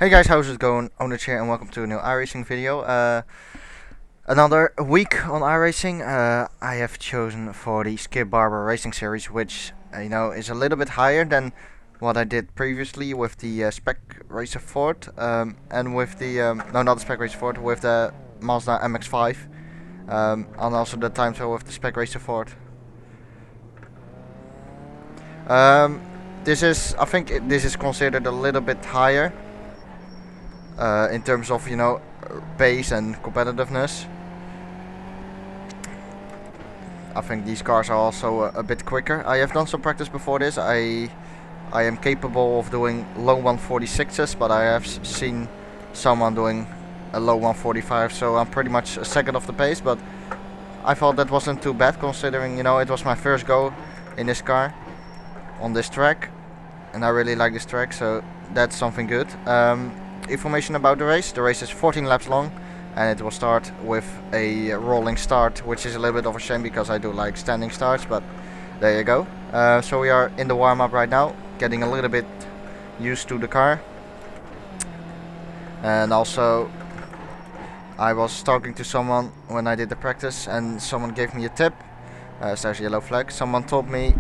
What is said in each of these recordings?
Hey guys, how's it going? Owner here and welcome to a new iRacing video. Another week on iRacing. I have chosen for the Skip Barber Racing Series, which is a little bit higher than what I did previously with the Spec Racer Ford, and with the no, not the Spec Racer Ford, with the Mazda MX-5, and also the time trial with the Spec Racer Ford. Um, I think this is considered a little bit higher. In terms of pace and competitiveness. I think these cars are also a bit quicker. I have done some practice before this. I am capable of doing low 146s, but I have seen someone doing a low 145, so I'm pretty much a second off the pace. But I thought that wasn't too bad, considering it was my first go in this car on this track, and I really like this track, so that's something good. Information about the race. The race is 14 laps long, and it will start with a rolling start, which is a little bit of a shame because I do like standing starts, but there you go. So we are in the warm-up right now, getting a little bit used to the car. And also, I was talking to someone when I did the practice, and someone gave me a tip. There's a yellow flag. Someone told me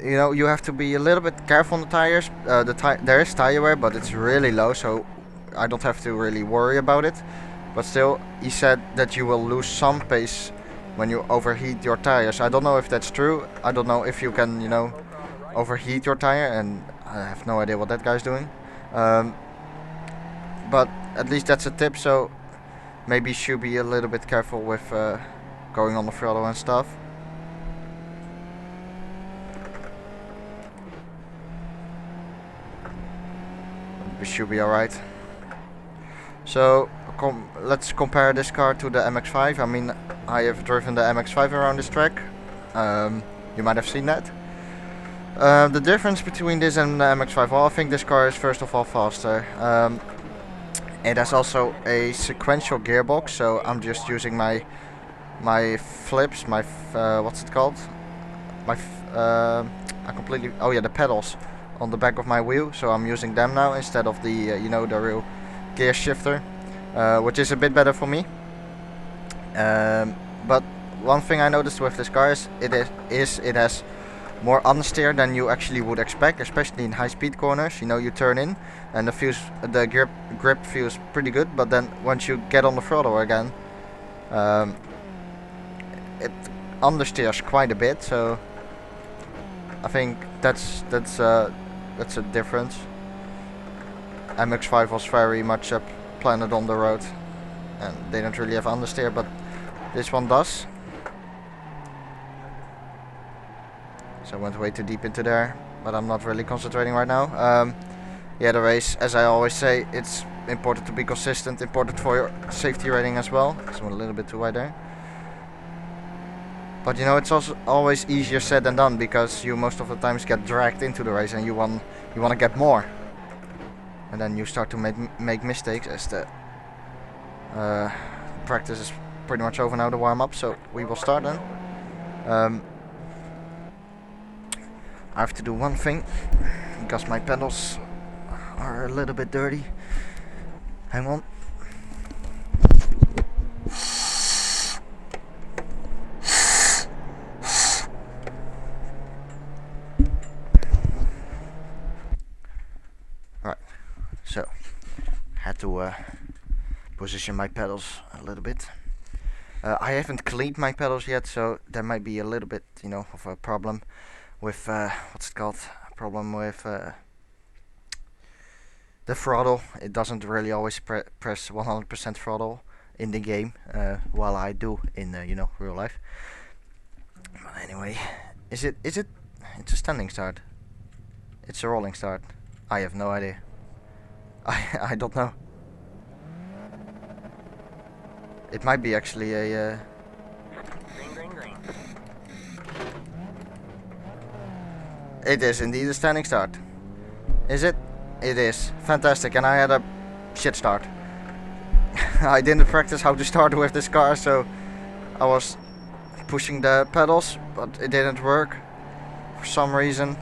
you have to be a little bit careful on the tires. There is tire wear, but it's really low, so I don't have to really worry about it. But still, he said that you will lose some pace when you overheat your tires. I don't know if that's true. I don't know if you can, overheat your tire, and I have no idea what that guy's doing. But at least that's a tip, so maybe you should be a little bit careful with going on the throttle and stuff. We should be alright. So let's compare this car to the MX-5. I mean, I have driven the MX-5 around this track. You might have seen that. The difference between this and the MX-5, well, I think this car is first of all faster. It has also a sequential gearbox, so I'm just using my flips, what's it called? The pedals on the back of my wheel, so I'm using them now instead of the the real gear shifter, which is a bit better for me. But one thing I noticed with this car is it has more understeer than you actually would expect, especially in high-speed corners. You turn in, and the grip feels pretty good, but then once you get on the throttle again, it understeers quite a bit. So I think that's a difference. MX-5 was very much planted on the road, and they don't really have understeer, but this one does. So I went way too deep into there, but I'm not really concentrating right now. Yeah, the race, as I always say, it's important to be consistent, important for your safety rating as well. So I'm a little bit too wide there. But it's also always easier said than done, because you most of the times get dragged into the race and you want to get more. And then you start to make mistakes as the practice is pretty much over now, the warm-up, so we will start then. I have to do one thing, because my pedals are a little bit dirty. Hang on. Right, so had to position my pedals a little bit. I haven't cleaned my pedals yet, so there might be a little bit, of a problem with what's it called? A problem with the throttle. It doesn't really always press 100% throttle in the game, while I do in real life. But anyway, is it? It's a standing start. It's a rolling start. I have no idea. I don't know. It might be actually a. Green. It is indeed a standing start. Is it? It is. Fantastic. And I had a shit start. I didn't practice how to start with this car, so I was pushing the pedals, but it didn't work for some reason.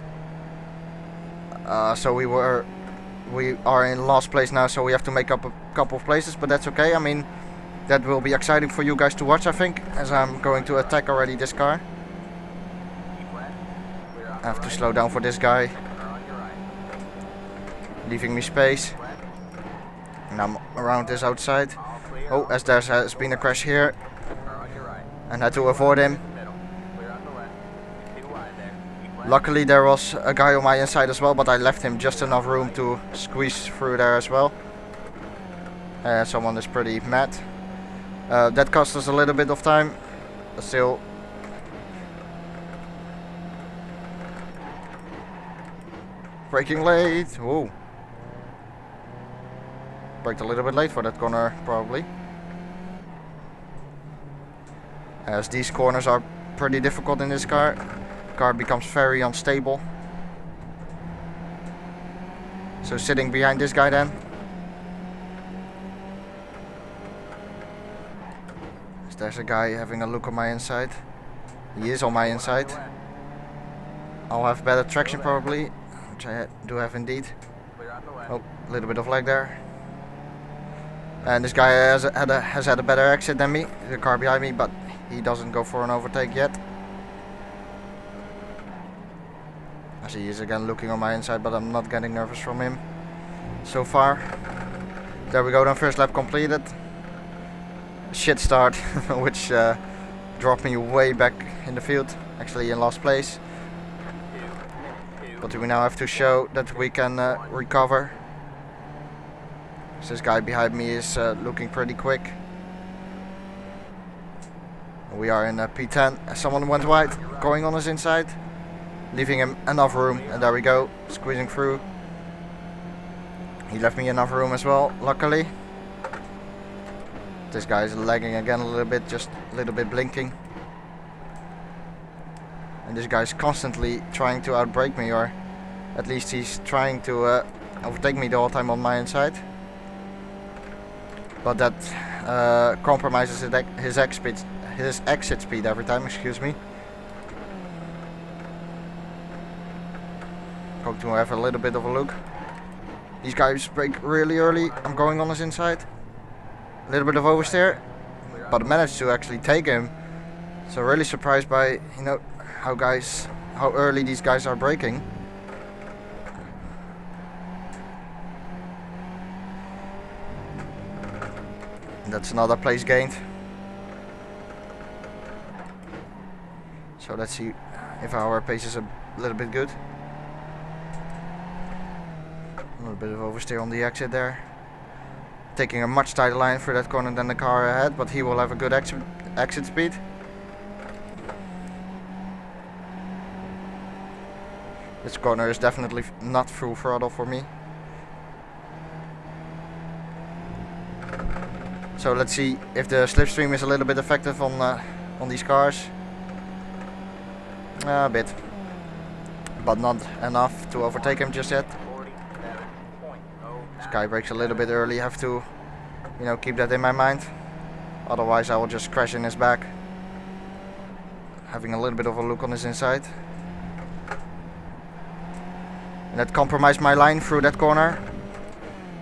So we were we are in last place now, so we have to make up a couple of places, but that's okay. I mean, that will be exciting for you guys to watch, I think, as I'm going to attack already this car. I have to slow down for this guy, leaving me space. And I'm around this outside. Oh, as there has been a crash here, and had to avoid him. Luckily there was a guy on my inside as well, but I left him just enough room to squeeze through there as well. Someone is pretty mad. That cost us a little bit of time, but still. Braking late. Whoa. Braked a little bit late for that corner, probably. As these corners are pretty difficult in this car. Car becomes very unstable. So sitting behind this guy then. There's a guy having a look on my inside. He is on my inside. I'll have better traction probably, which I do have indeed. Oh, a little bit of lag there. And this guy has had a better exit than me, the car behind me, but he doesn't go for an overtake yet. As he is again looking on my inside, but I'm not getting nervous from him so far. There we go then, first lap completed. Shit start, which dropped me way back in the field, actually in last place. But we now have to show that we can recover. So this guy behind me is looking pretty quick. We are in P10. Someone went wide, going on his inside, leaving him enough room, and there we go, squeezing through. He left me enough room as well, luckily. This guy is lagging again a little bit, just a little bit blinking. And this guy is constantly trying to outbrake me, or at least he's trying to overtake me the whole time on my inside. But that compromises his exit speed every time, excuse me. Hope to have a little bit of a look. These guys brake really early. I'm going on his inside. A little bit of oversteer, but I managed to actually take him. So really surprised by, you know, how early these guys are braking. And that's another place gained. So let's see if our pace is a little bit good. A little bit of oversteer on the exit there. Taking a much tighter line through that corner than the car ahead, but he will have a good exit speed. This corner is definitely not full throttle for me. So let's see if the slipstream is a little bit effective on these cars. A bit, but not enough to overtake him just yet. Guy brakes a little bit early, have to, you know, keep that in my mind. Otherwise I will just crash in his back. Having a little bit of a look on his inside. And that compromised my line through that corner.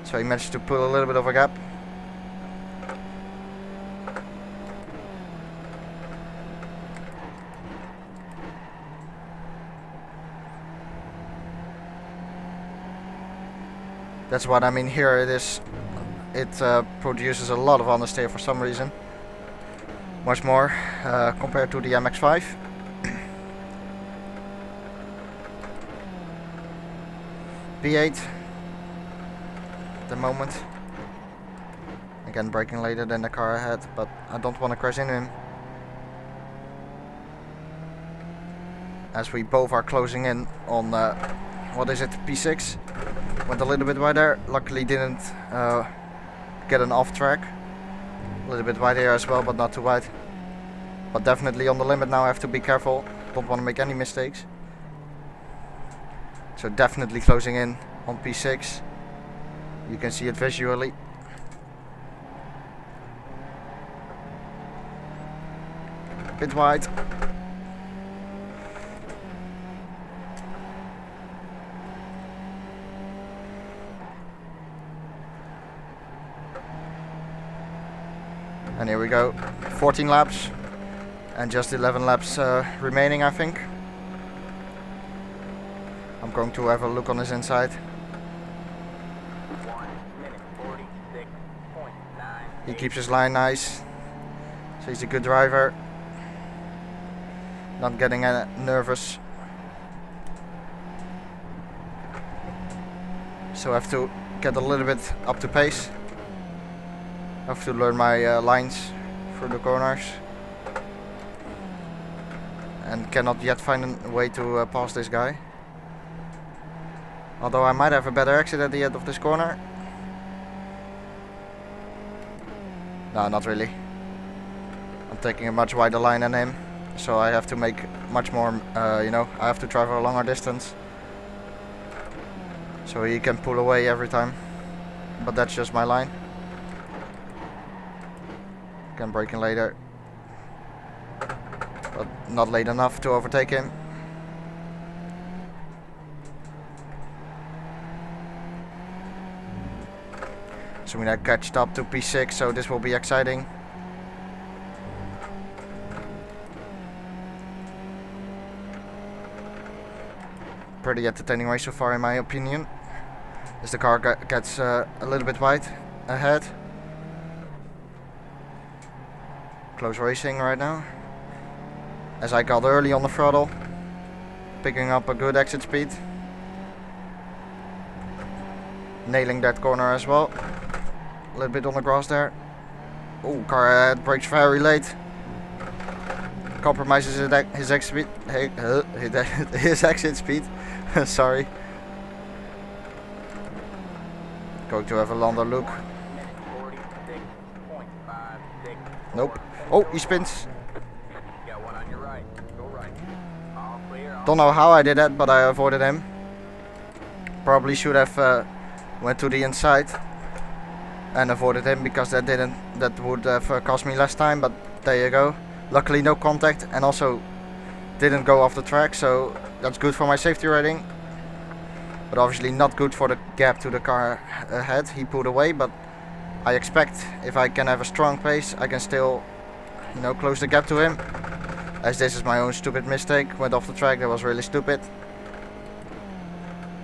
So he managed to pull a little bit of a gap. That's what I mean here. It produces a lot of understeer for some reason. Much more compared to the MX-5. P8 at the moment. Again, braking later than the car ahead, but I don't want to crash into him. As we both are closing in on, what is it, P6. Went a little bit wide there, luckily didn't get an off track. A little bit wide here as well, but not too wide. But definitely on the limit now, I have to be careful. Don't want to make any mistakes. So definitely closing in on P6. You can see it visually. Bit wide. And here we go, 14 laps and just 11 laps remaining, I think. I'm going to have a look on his inside. 1:46.9. He keeps his line nice, so he's a good driver, not getting nervous. So I have to get a little bit up to pace. I have to learn my lines through the corners, and cannot yet find a way to pass this guy. Although I might have a better exit at the end of this corner. No, not really. I'm taking a much wider line than him, so I have to make much more, you know, I have to travel a longer distance. So he can pull away every time, but that's just my line. Can brake in later, but not late enough to overtake him. So we now catched up to P6, so this will be exciting. Pretty entertaining race so far, in my opinion, as the car gets a little bit wide ahead. Close racing right now, as I got early on the throttle, picking up a good exit speed, nailing that corner as well. A little bit on the grass there. Oh, car ahead brakes very late, compromises his exit speed. His exit speed. Sorry. Going to have a longer look. Nope. Oh, he spins. Don't know how I did that, but I avoided him. Probably should have went to the inside and avoided him, because that would have cost me less time, but there you go. Luckily no contact, and also didn't go off the track, so that's good for my safety rating. But obviously not good for the gap to the car ahead. He pulled away, but I expect if I can have a strong pace, I can still, you know, close the gap to him. As this is my own stupid mistake, went off the track, that was really stupid.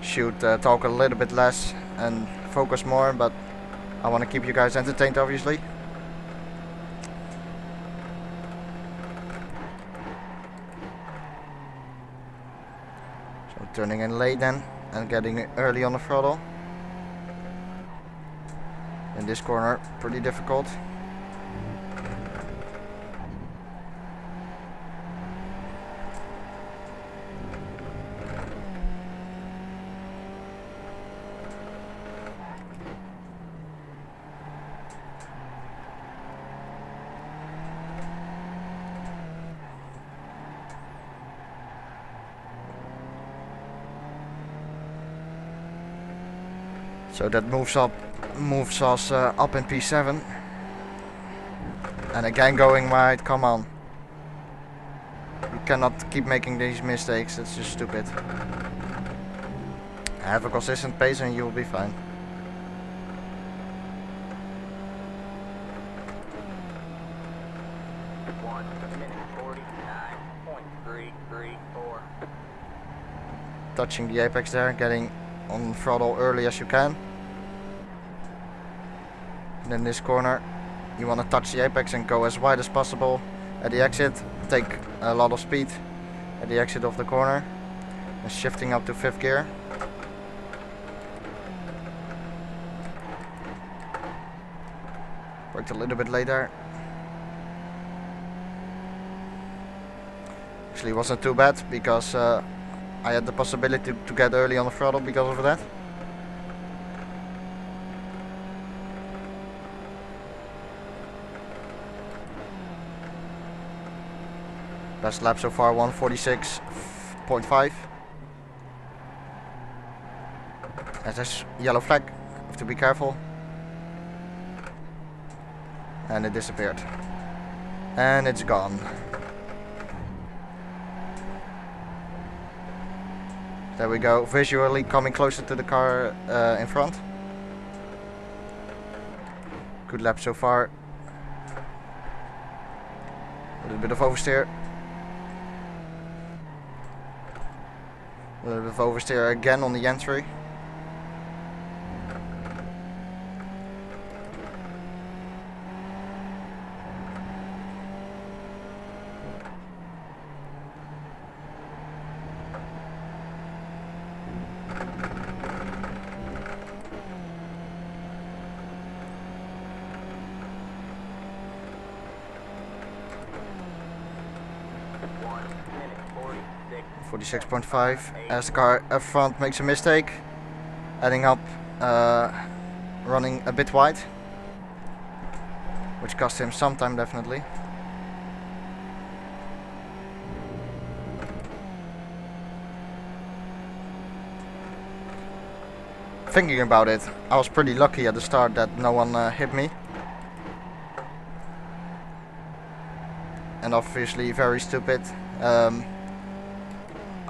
Should talk a little bit less and focus more, but I want to keep you guys entertained, obviously. So turning in late then, and getting early on the throttle. In this corner, pretty difficult. So that moves us up in P7. And again going wide, come on. You cannot keep making these mistakes, it's just stupid. Have a consistent pace and you'll be fine. Touching the apex there, getting on throttle early as you can. And in this corner you want to touch the apex and go as wide as possible at the exit. Take a lot of speed at the exit of the corner and shifting up to 5th gear. Worked a little bit later. Actually wasn't too bad, because I had the possibility to get early on the throttle because of that. Best lap so far, 1:46.5. There's yellow flag, have to be careful. And it disappeared. And it's gone. There we go, visually coming closer to the car in front. Good lap so far. little bit of oversteer. A little bit of oversteer again on the entry. .5 as the car up front makes a mistake, ending up running a bit wide, which cost him some time definitely. Thinking about it, I was pretty lucky at the start that no one hit me, and obviously very stupid.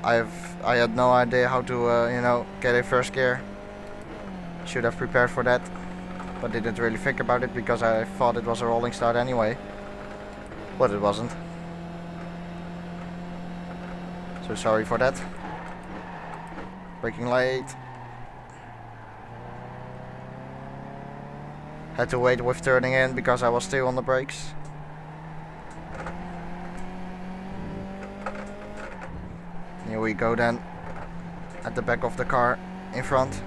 I had no idea how to you know, get a first gear. Should have prepared for that, but didn't really think about it because I thought it was a rolling start anyway, but it wasn't. So sorry for that. Braking late. Had to wait with turning in because I was still on the brakes. Here we go then, at the back of the car in front.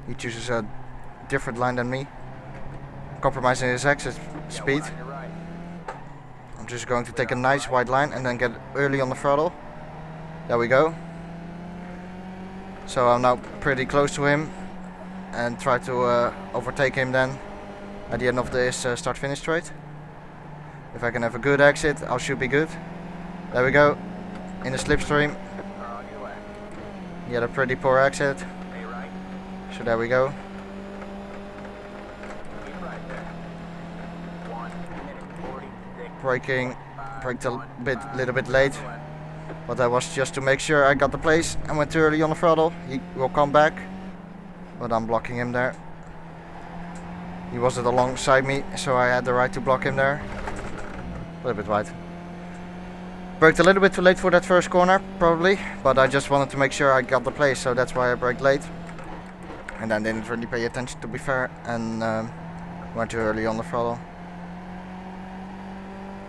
He chooses a different line than me, compromising his exit speed. I'm just going to take a nice wide line and then get early on the throttle. There we go. So I'm now pretty close to him and try to overtake him then at the end of this start-finish straight. If I can have a good exit, I should be good. There we go, in the slipstream. He had a pretty poor exit. So there we go. Braked a little bit late, but that was just to make sure I got the place and went too early on the throttle. He will come back, but I'm blocking him there. He wasn't alongside me, so I had the right to block him there. A little bit wide. Braked a little bit too late for that first corner, probably, but I just wanted to make sure I got the place, so that's why I braked late. And then didn't really pay attention, to be fair, and went too early on the throttle.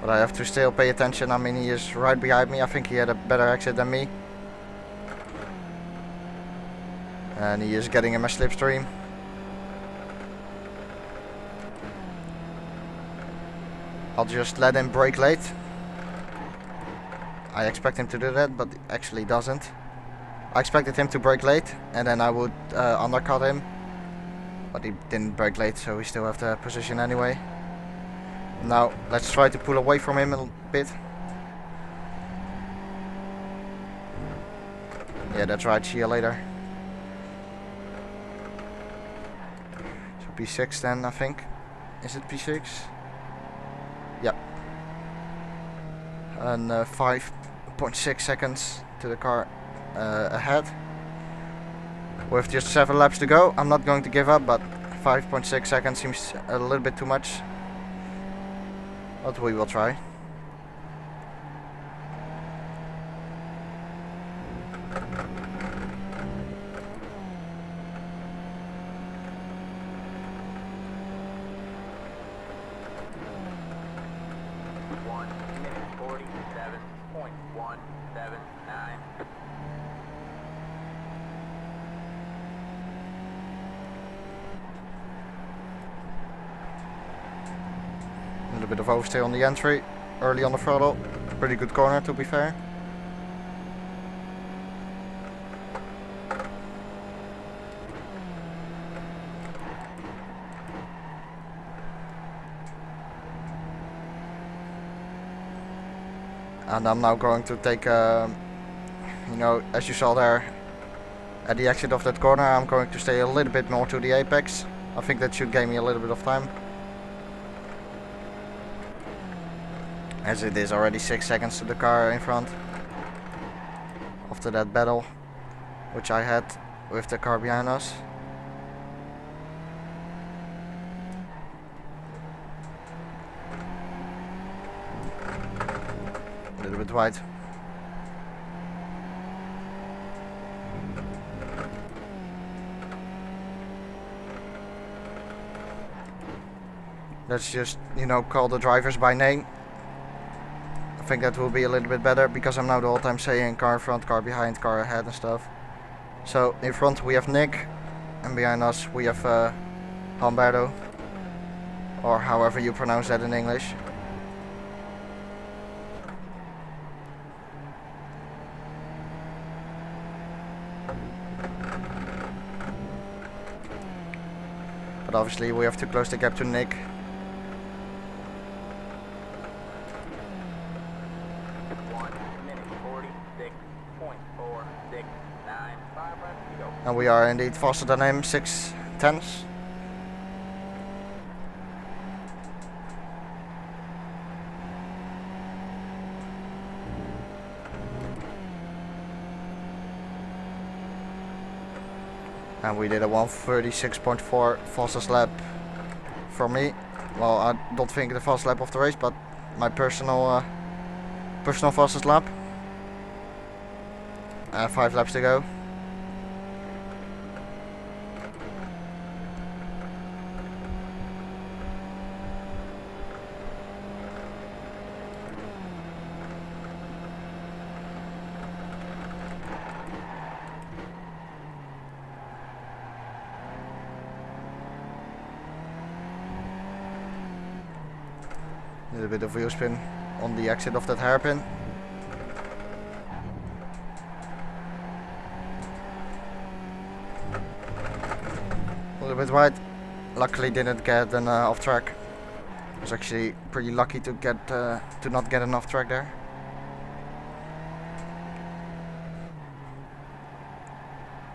But I have to still pay attention. I mean, he is right behind me. I think he had a better exit than me. And he is getting in my slipstream. I'll just let him brake late. I expect him to do that, but actually doesn't. I expected him to brake late and then I would undercut him. But he didn't brake late, so we still have the position anyway. Now let's try to pull away from him a bit. Yeah, that's right, see you later. So P6 then, I think. Is it P6? Yep. And 5.6 seconds to the car ahead. With just 7 laps to go, I'm not going to give up, but 5.6 seconds seems a little bit too much. But we will try. A little bit of oversteer on the entry, early on the throttle. Pretty good corner, to be fair. And I'm now going to take, you know, as you saw there, at the exit of that corner, I'm going to stay a little bit more to the apex. I think that should gain me a little bit of time. As it is already 6 seconds to the car in front. After that battle, which I had with the car behind us. little bit wide. Let's just, you know, call the drivers by name. I think that will be a little bit better because I'm now the whole time saying car in front, car behind, car ahead and stuff. So in front we have Nick, and behind us we have Humberto, or however you pronounce that in English. But obviously we have to close the gap to Nick. And we are indeed faster than him, 6/10. And we did a 1:36.4 fastest lap for me. Well, I don't think the fastest lap of the race, but my personal fastest lap. 5 laps to go. A little bit of wheel spin on the exit of that hairpin. A little bit wide. Luckily didn't get an off track. I was actually pretty lucky to not get an off track there.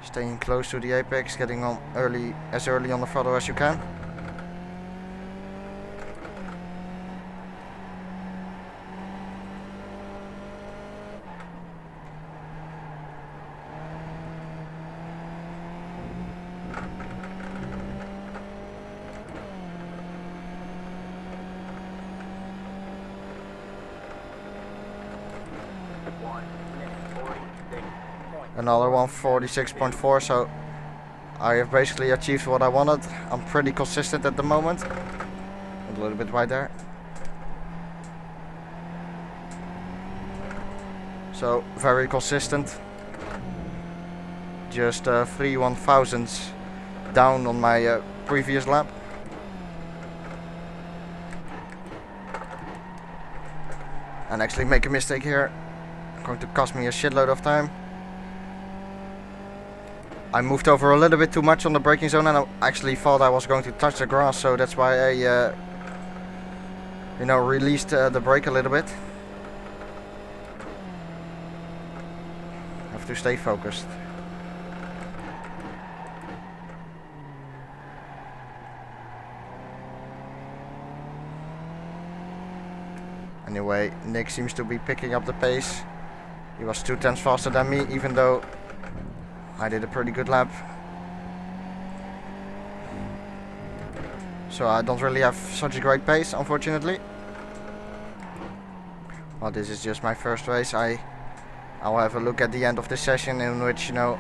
Staying close to the apex, getting on as early on the throttle as you can. Another 1:46.4, so I have basically achieved what I wanted. I'm pretty consistent at the moment. A little bit wide there. So very consistent. Just 3 1/1000s down on my previous lap. And actually make a mistake here. Going to cost me a shitload of time. I moved over a little bit too much on the braking zone, and I actually thought I was going to touch the grass, so that's why I, you know, released the brake a little bit. Have to stay focused. Anyway, Nick seems to be picking up the pace. He was 2/10 faster than me, even though I did a pretty good lap. So I don't really have such a great pace, unfortunately. Well, this is just my first race. I'll have a look at the end of this session in which, you know,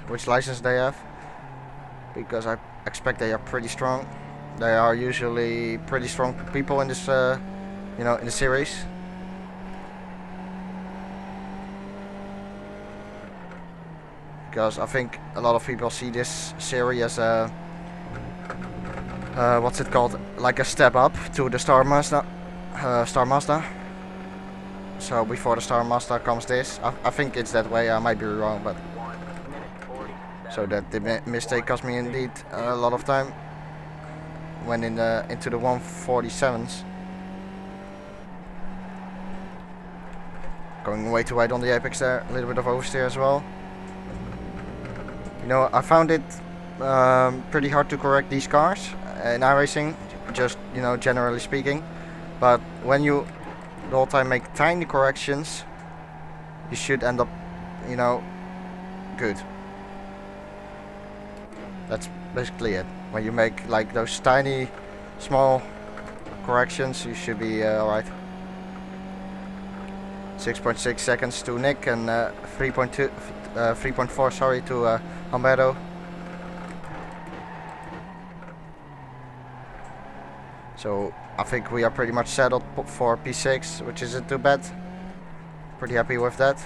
which license they have, because I expect they are pretty strong. They are usually pretty strong people in this, you know, in the series. Because I think a lot of people see this series as a what's it called, like a step up to the Star Mazda. So before the Star Mazda comes this. I think it's that way. I might be wrong, but so that the mistake cost me indeed a lot of time. Went into the 1:47s. Going way too wide on the apex there. A little bit of oversteer as well. You know, I found it pretty hard to correct these cars in iRacing, just, you know, generally speaking. But when you the whole time make tiny corrections, you should end up, you know, good. That's basically it. When you make like those tiny, small corrections, you should be alright. 6.6 seconds to Nick and 3.4 sorry to Humberto. So I think we are pretty much settled for P6, which isn't too bad. Pretty happy with that.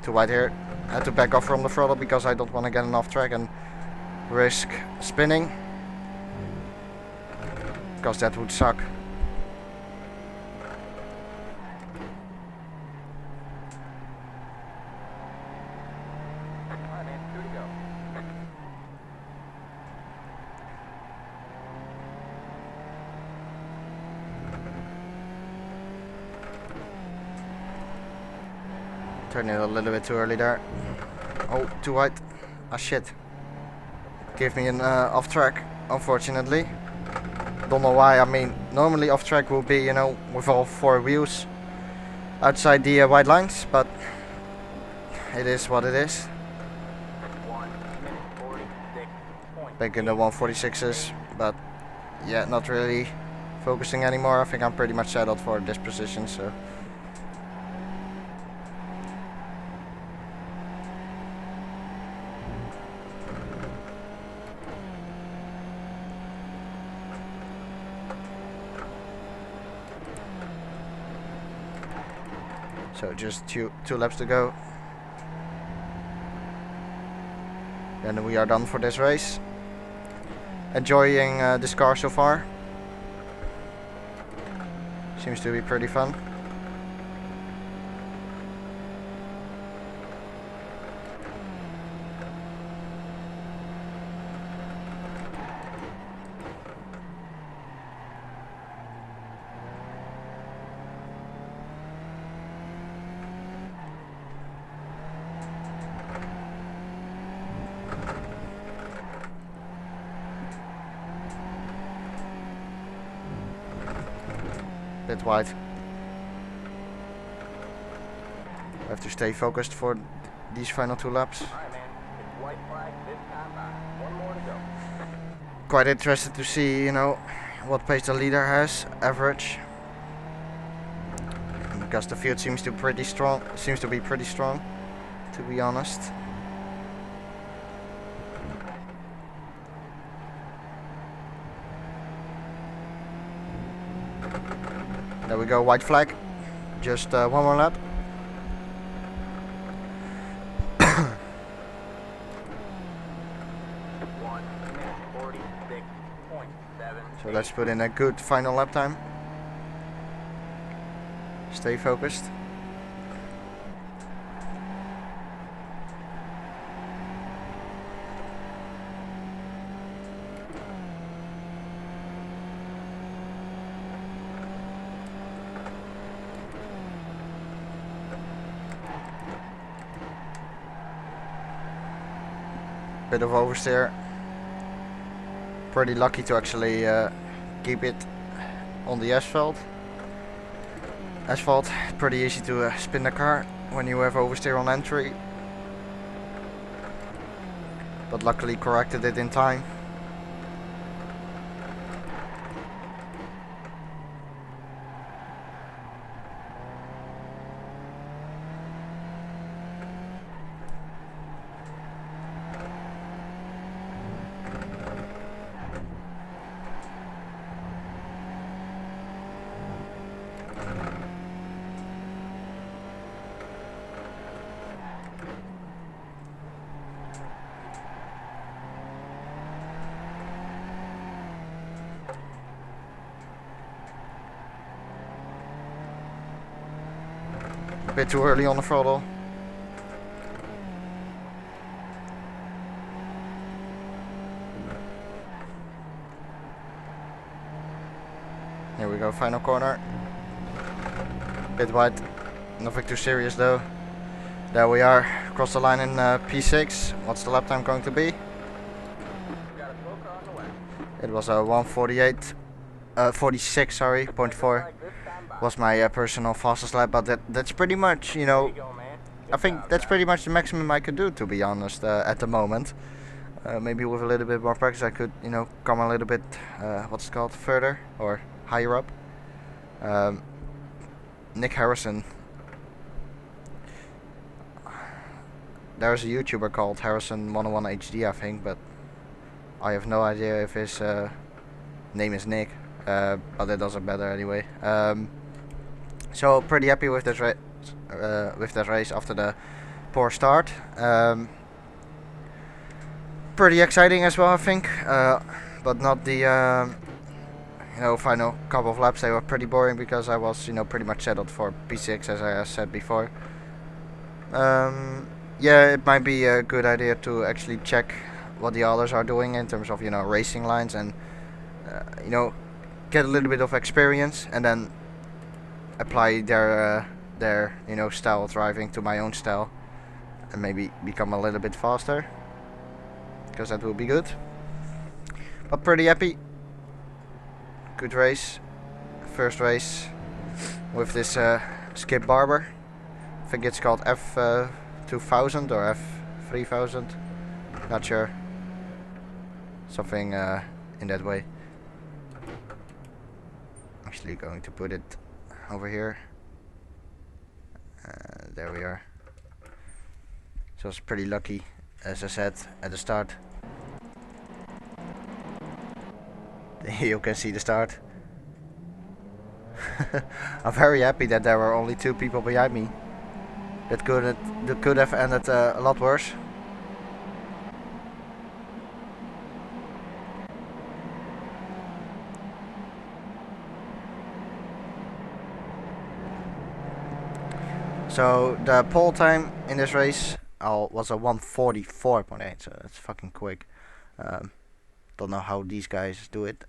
Too wide here. I had to back off from the throttle because I don't want to get an off track and risk spinning, because that would suck. Turn it a little bit too early there. Oh, too wide. Ah shit. Gave me an off track, unfortunately. Don't know why. I mean, normally off track will be, you know, with all four wheels outside the white lines, but it is what it is. Back in the 146s, but yeah, not really focusing anymore. I think I'm pretty much settled for this position, so. So just two laps to go. Then we are done for this race. Enjoying this car so far. Seems to be pretty fun. Bit wide. I have to stay focused for these final two laps. Quite interested to see, you know, what pace the leader has, average. Because the field seems to be pretty strong, to be honest. There we go, white flag. Just one more lap. So let's put in a good final lap time. Stay focused. Bit of oversteer. Pretty lucky to actually keep it on the asphalt. Pretty easy to spin the car when you have oversteer on entry. But luckily corrected it in time. Bit too early on the throttle. Here we go, final corner. Bit wide, nothing too serious though. There we are, across the line in P6. What's the lap time going to be? It was a 46, sorry, 0.4. Was my personal fastest lap, but that's pretty much, you know, I think that's pretty much the maximum I could do, to be honest, at the moment. Maybe with a little bit more practice I could, you know, come a little bit, what's it called, further or higher up. Nick Harrison. There's a YouTuber called Harrison 101 HD, I think, but I have no idea if his name is Nick. But it doesn't matter anyway. So pretty happy with this race after the poor start. Pretty exciting as well, I think, but not the final couple of laps. They were pretty boring because I was pretty much settled for P6, as I said before. Yeah, it might be a good idea to actually check what the others are doing in terms of racing lines, and get a little bit of experience, and then apply their style of driving to my own style, and maybe become a little bit faster, because that will be good. But pretty happy. Good race. First race with this Skip Barber. I think it's called F2000 or F3000. Not sure. Something in that way. Actually going to put it over here. There we are. So I was pretty lucky, as I said at the start. You can see the start. I'm very happy that there were only 2 people behind me. That could have ended a lot worse. So the pole time in this race was a 1:44.8, so that's fucking quick. Don't know how these guys do it.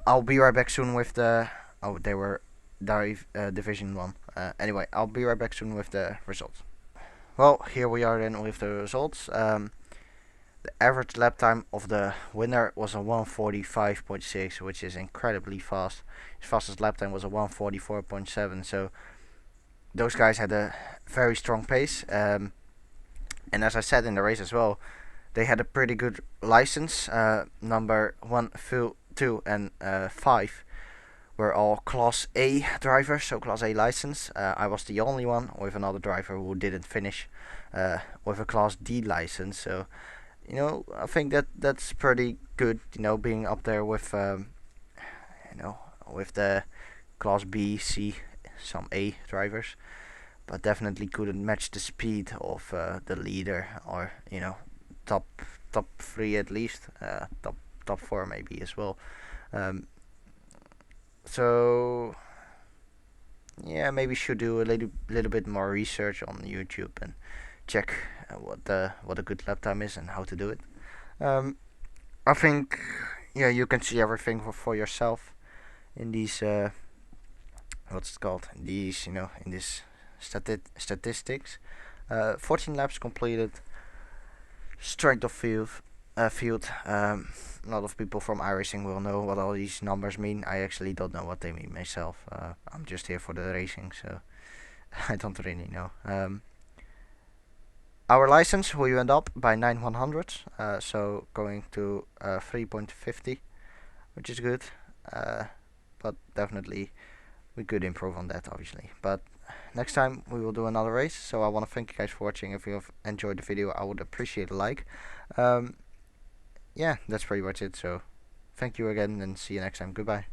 I'll be right back soon with the. Oh, they were Division 1. Anyway, I'll be right back soon with the results. Well, here we are then with the results. The average lap time of the winner was a 1:45.6, which is incredibly fast. His fastest lap time was a 1:44.7, so those guys had a very strong pace. And as I said in the race as well, they had a pretty good license. Number 1, 2, and 5 were all Class A drivers, so Class A license. I was the only one with another driver who didn't finish with a Class D license. So, I think that's pretty good. Being up there with with the Class B, C, some A drivers, but definitely couldn't match the speed of the leader, or top 3 at least, top 4 maybe as well. So yeah, maybe should do a little bit more research on YouTube and check what a good lap time is and how to do it. I think you can see everything for yourself in these what's it called? These in this statistics. 14 laps completed. Strength of field. A lot of people from iRacing will know what all these numbers mean. I actually don't know what they mean myself. I'm just here for the racing, so I don't really know. Our license, we went up by 9 100, so going to 3.50, which is good. But definitely we could improve on that, obviously. But next time we will do another race. So I want to thank you guys for watching. If you have enjoyed the video, I would appreciate a like. Yeah, that's pretty much it. So thank you again, and see you next time. Goodbye.